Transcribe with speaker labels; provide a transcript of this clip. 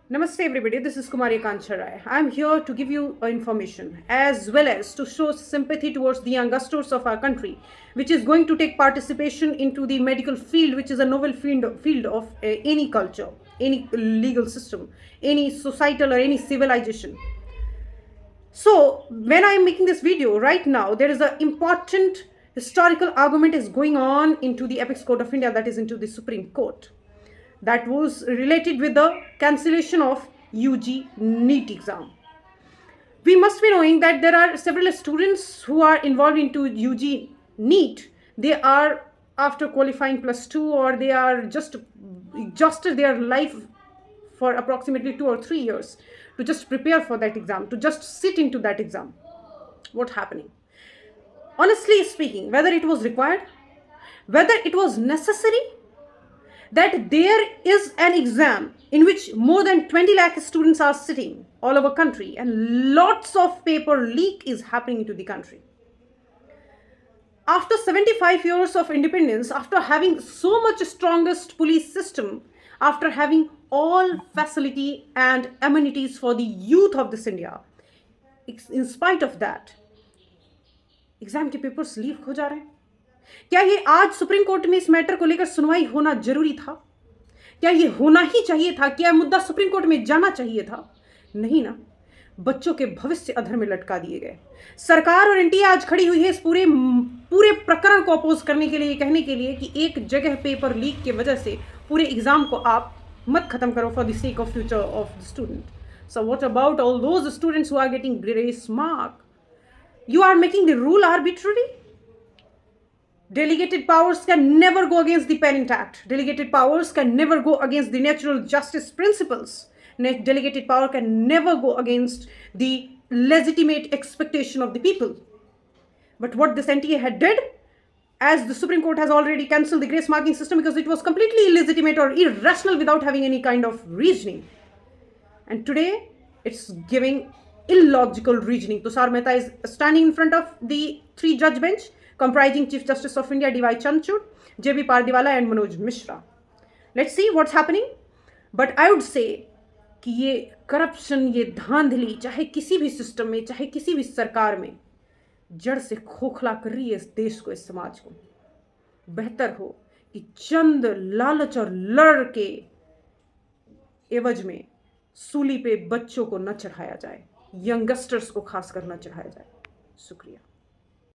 Speaker 1: Namaste everybody, this is Kumari Kancha Rai. I am here to give you information as well as to show sympathy towards the youngsters of our country, which is going to take participation into the medical field, which is a novel field of any culture, any legal system, any societal or any civilization. So when I am making this video right now, there is an important historical argument is going on into the Apex Court of India, that is into the Supreme Court, that was related with the cancellation of UG NEET exam. We must be knowing that there are several students who are involved into UG NEET. They are after qualifying +2, or they are just exhausted their life for approximately 2 or 3 years to just prepare for that exam, to just sit into that exam. What's happening? Honestly speaking, whether it was required, whether it was necessary, that there is an exam in which more than 20 lakh students are sitting all over country and lots of paper leak is happening into the country. After 75 years of independence, after having so much strongest police system, after having all facility and amenities for the youth of this India, in spite of that, exam के papers leak हो जा रहे हैं. क्या ये आज supreme court में इस मैटर को लेकर सुनवाई होना जरूरी था? क्या ये होना ही चाहिए था? क्या मुद्दा सुप्रीम कोर्ट में जाना चाहिए था? नहीं ना. बच्चों के भविष्य अधर में लटका दिए गए. सरकार और एनटीए आज खड़ी हुई है इस पूरे प्रकरण को अपोज करने के लिए, कहने के लिए कि एक जगह पेपर लीक की वजह से पूरे एग्जाम को आप मत खत्म करो for the sake of future of the student. So what about all those students who are getting grace mark? You are making the rule arbitrary. Delegated powers can never go against the Parent Act. Delegated powers can never go against the natural justice principles. Delegated power can never go against the legitimate expectation of the people. But what this NTA had did, as the Supreme Court has already cancelled the grace marking system because it was completely illegitimate or irrational without having any kind of reasoning. And today, it's giving illogical reasoning. Tushar Mehta is standing in front of the 3-judge bench comprising Chief Justice of India D.Y. Chanchud, J.B. Pardiwala and Manoj Mishra. Let's see what's happening. But I would say कि ये corruption, ये धांधली चाहे किसी भी system में, चाहे किसी भी सरकार में, जड़ से खोखला कर रही है इस देश को, इस समाज को. बेहतर हो कि चंद लालच और लड़ के एवज में सूली पे बच्चों को न चढ़ाया जाए, यंगस्टर्स को खास कर न चढ़ाया जाए. शुक्रिया.